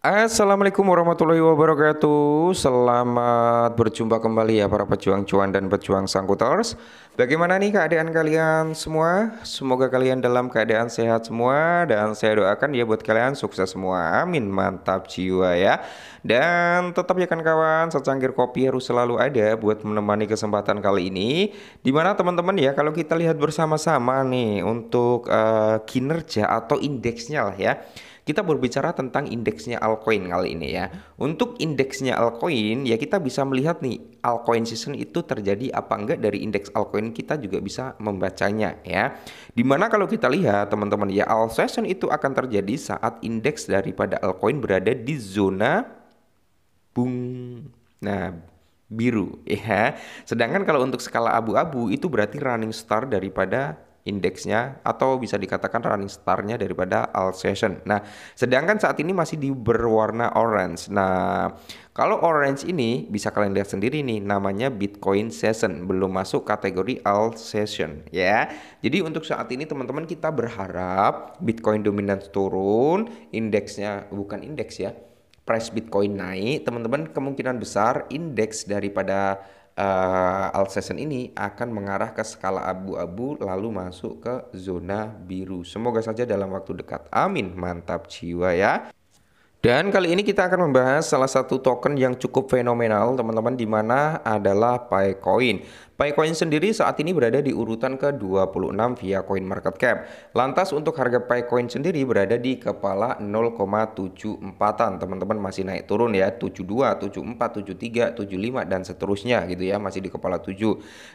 Assalamualaikum warahmatullahi wabarakatuh. Selamat berjumpa kembali ya para pejuang cuan dan pejuang sangkuters. Bagaimana nih keadaan kalian semua? Semoga kalian dalam keadaan sehat semua dan saya doakan ya buat kalian sukses semua. Amin. Mantap jiwa ya. Dan tetap ya kan kawan, secangkir kopi harus selalu ada buat menemani kesempatan kali ini. Dimana teman-teman ya kalau kita lihat bersama-sama nih untuk kinerja atau indeksnya lah ya. Kita berbicara tentang indeksnya altcoin kali ini ya. Untuk indeksnya altcoin ya kita bisa melihat nih altcoin season itu terjadi apa enggak dari indeks altcoin kita juga bisa membacanya ya. Dimana kalau kita lihat teman-teman ya alt season itu akan terjadi saat indeks daripada altcoin berada di zona bung. Nah, biru ya. Sedangkan kalau untuk skala abu-abu itu berarti running start daripada indeksnya atau bisa dikatakan running startnya daripada alt session. Nah, sedangkan saat ini masih di berwarna orange. Nah, kalau orange ini bisa kalian lihat sendiri nih namanya Bitcoin session, belum masuk kategori alt session ya. Jadi untuk saat ini teman-teman kita berharap Bitcoin dominance turun, indeksnya bukan indeks ya, price Bitcoin naik, teman-teman kemungkinan besar indeks daripada alt session ini akan mengarah ke skala abu-abu lalu masuk ke zona biru. Semoga saja dalam waktu dekat. Amin. Mantap jiwa ya. Dan kali ini kita akan membahas salah satu token yang cukup fenomenal teman-teman, di mana adalah Picoin. Picoin sendiri saat ini berada di urutan ke-26 via CoinMarketCap. Lantas untuk harga Picoin sendiri berada di kepala 0,74-an. Teman-teman masih naik turun ya, 72, 74, 73, 75 dan seterusnya gitu ya, masih di kepala 7.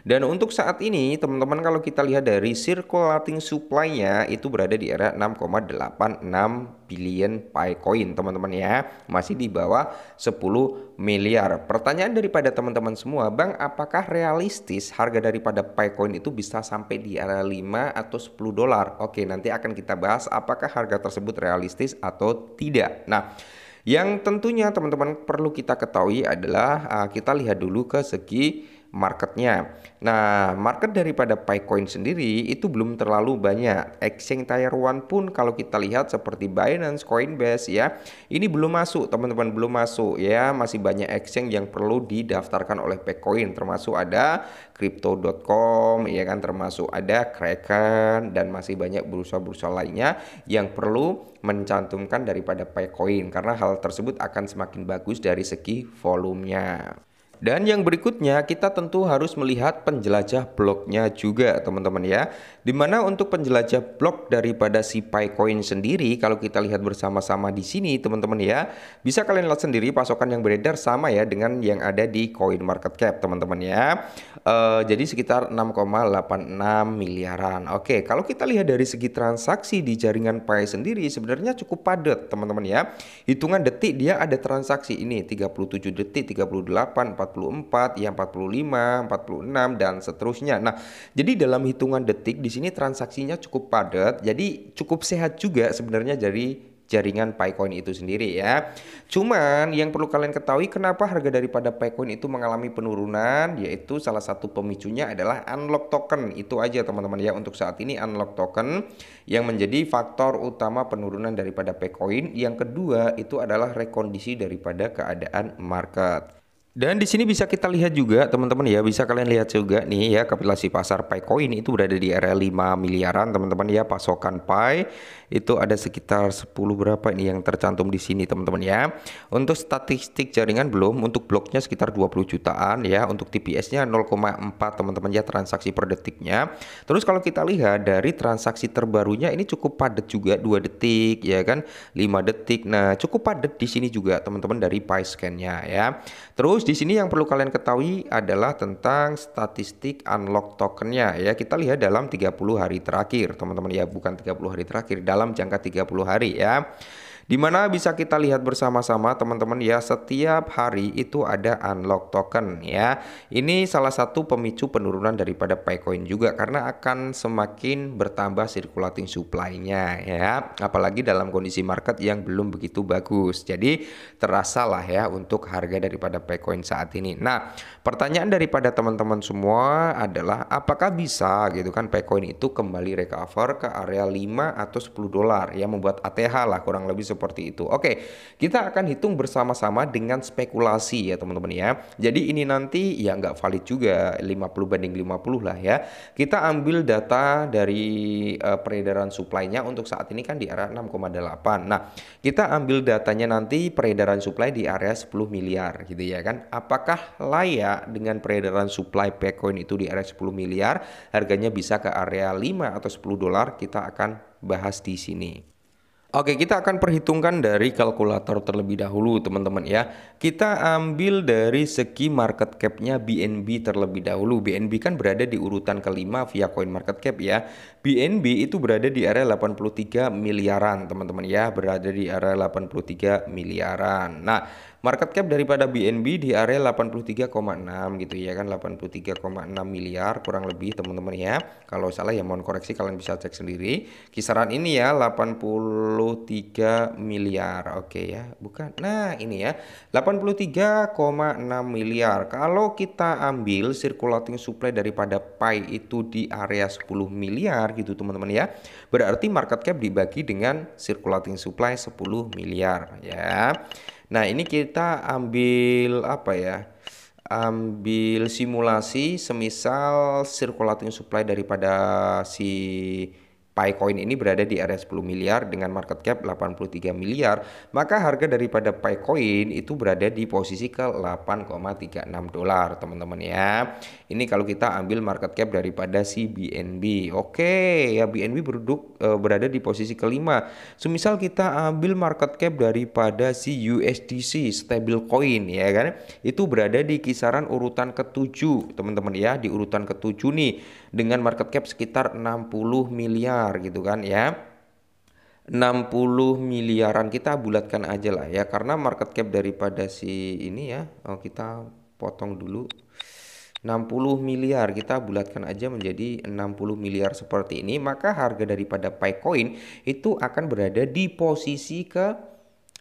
Dan untuk saat ini teman-teman kalau kita lihat dari circulating supply-nya itu berada di area 6,86 billion Picoin teman-teman ya, masih di bawah 10 miliar. Pertanyaan daripada teman-teman semua, Bang, apakah realistis harga daripada Picoin itu bisa sampai di area 5 atau 10 dolar? Oke, nanti akan kita bahas apakah harga tersebut realistis atau tidak. Nah, yang tentunya teman-teman perlu kita ketahui adalah kita lihat dulu ke segi marketnya. Nah, market daripada Picoin sendiri itu belum terlalu banyak. Exchange Tier 1 pun kalau kita lihat seperti Binance, Coinbase ya, ini belum masuk teman-teman, belum masuk ya. Masih banyak exchange yang perlu didaftarkan oleh Picoin, termasuk ada Crypto.com ya kan, termasuk ada Kraken dan masih banyak bursa-bursa lainnya yang perlu mencantumkan daripada Picoin karena hal tersebut akan semakin bagus dari segi volumenya. Dan yang berikutnya kita tentu harus melihat penjelajah bloknya juga teman-teman ya. Dimana untuk penjelajah blok daripada si Picoin sendiri kalau kita lihat bersama-sama di sini teman-teman ya, bisa kalian lihat sendiri pasokan yang beredar sama ya dengan yang ada di CoinMarketCap teman-teman ya. Jadi sekitar 6,86 miliaran. Oke, kalau kita lihat dari segi transaksi di jaringan Pi sendiri sebenarnya cukup padat teman-teman ya. Hitungan detik dia ada transaksi ini 37 detik, 38, 44, ya 45, 46 dan seterusnya. Nah, jadi dalam hitungan detik di sini transaksinya cukup padat. Jadi cukup sehat juga sebenarnya dari jaringan Picoin itu sendiri ya. Cuman yang perlu kalian ketahui kenapa harga daripada Picoin itu mengalami penurunan, yaitu salah satu pemicunya adalah unlock token. Itu aja teman-teman ya, untuk saat ini unlock token yang menjadi faktor utama penurunan daripada Picoin. Yang kedua itu adalah rekondisi daripada keadaan market. Dan di sini bisa kita lihat juga teman-teman ya, bisa kalian lihat juga nih ya, kapitalisasi pasar Picoin itu berada di area 5 miliaran teman-teman ya. Pasokan Pi itu ada sekitar 10 berapa ini yang tercantum di sini teman-teman ya. Untuk statistik jaringan belum, untuk bloknya sekitar 20 jutaan ya, untuk TPS-nya 0,4 teman-teman ya, transaksi per detiknya. Terus kalau kita lihat dari transaksi terbarunya ini cukup padat juga, 2 detik ya kan, 5 detik. Nah, cukup padat di sini juga teman-teman dari Pi scan-nya ya. Terus di sini yang perlu kalian ketahui adalah tentang statistik unlock tokennya ya. Kita lihat dalam 30 hari terakhir teman-teman ya, bukan 30 hari terakhir, dalam jangka 30 hari ya. Dimana bisa kita lihat bersama-sama teman-teman ya, setiap hari itu ada unlock token ya. Ini salah satu pemicu penurunan daripada Picoin juga karena akan semakin bertambah circulating supply-nya ya. Apalagi dalam kondisi market yang belum begitu bagus. Jadi terasa lah ya untuk harga daripada Picoin saat ini. Nah, pertanyaan daripada teman-teman semua adalah apakah bisa gitu kan Picoin itu kembali recover ke area 5 atau 10 dolar ya, membuat ATH lah kurang lebih seperti itu. Oke, kita akan hitung bersama-sama dengan spekulasi ya teman-teman ya. Jadi ini nanti ya nggak valid juga 50/50 lah ya. Kita ambil data dari peredaran supply-nya untuk saat ini kan di area 6,8. Nah, kita ambil datanya nanti peredaran supply di area 10 miliar gitu ya kan. Apakah layak dengan peredaran supply Bitcoin itu di area 10 miliar, harganya bisa ke area 5 atau 10 dolar, kita akan bahas di sini. Oke, kita akan perhitungkan dari kalkulator terlebih dahulu teman-teman ya. Kita ambil dari segi market cap-nya BNB terlebih dahulu. BNB kan berada di urutan kelima via coin market cap ya. BNB itu berada di area 83 miliaran teman-teman ya, berada di area 83 miliaran. Nah, market cap daripada BNB di area 83,6 gitu ya kan, 83,6 miliar kurang lebih teman-teman ya. Kalau salah ya mohon koreksi, kalian bisa cek sendiri. Kisaran ini ya 83 miliar. Oke ya, bukan. Nah, ini ya 83,6 miliar. Kalau kita ambil circulating supply daripada Pi itu di area 10 miliar gitu teman-teman ya. Berarti market cap dibagi dengan circulating supply 10 miliar ya. Nah, ini kita ambil apa ya? Ambil simulasi semisal circulating supply daripada si Picoin ini berada di area 10 miliar dengan market cap 83 miliar, maka harga daripada Picoin itu berada di posisi ke 8,36 dolar teman-teman ya. Ini kalau kita ambil market cap daripada si BNB. Oke, ya BNB berada di posisi kelima. Semisal kita ambil market cap daripada si USDC stablecoin ya kan, itu berada di kisaran urutan ke-7 teman-teman ya, di urutan ke-7 nih dengan market cap sekitar 60 miliar gitu kan ya. 60 miliaran kita bulatkan aja lah ya, karena market cap daripada si ini ya, kita potong dulu 60 miliar, kita bulatkan aja menjadi 60 miliar seperti ini, maka harga daripada Picoin itu akan berada di posisi ke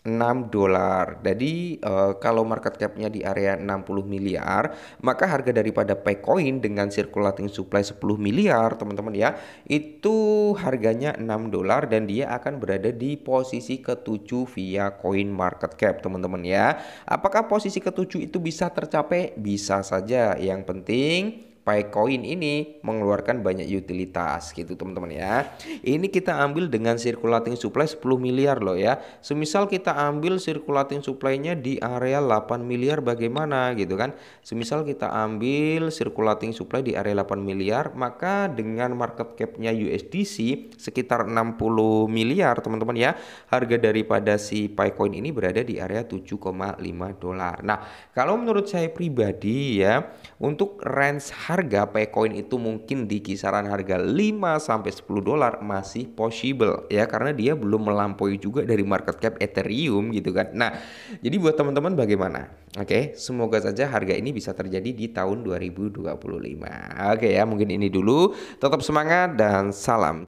6 dolar. Jadi kalau market cap-nya di area 60 miliar, maka harga daripada Picoin dengan circulating supply 10 miliar, teman-teman ya, itu harganya 6 dolar dan dia akan berada di posisi ke-7 via coin market cap, teman-teman ya. Apakah posisi ke-7 itu bisa tercapai? Bisa saja. Yang penting Picoin ini mengeluarkan banyak utilitas gitu teman-teman ya. Ini kita ambil dengan circulating supply 10 miliar loh ya. Semisal kita ambil circulating supply-nya di area 8 miliar bagaimana gitu kan. Semisal kita ambil circulating supply di area 8 miliar, maka dengan market cap-nya USDC sekitar 60 miliar teman-teman ya. Harga daripada si Picoin ini berada di area 7,5 dolar. Nah, kalau menurut saya pribadi ya, untuk range harga Picoin itu mungkin di kisaran harga 5 sampai 10 dolar masih possible ya, karena dia belum melampaui juga dari market cap Ethereum gitu kan. Nah, jadi buat teman-teman bagaimana? Oke, semoga saja harga ini bisa terjadi di tahun 2025. Oke ya, mungkin ini dulu. Tetap semangat dan salam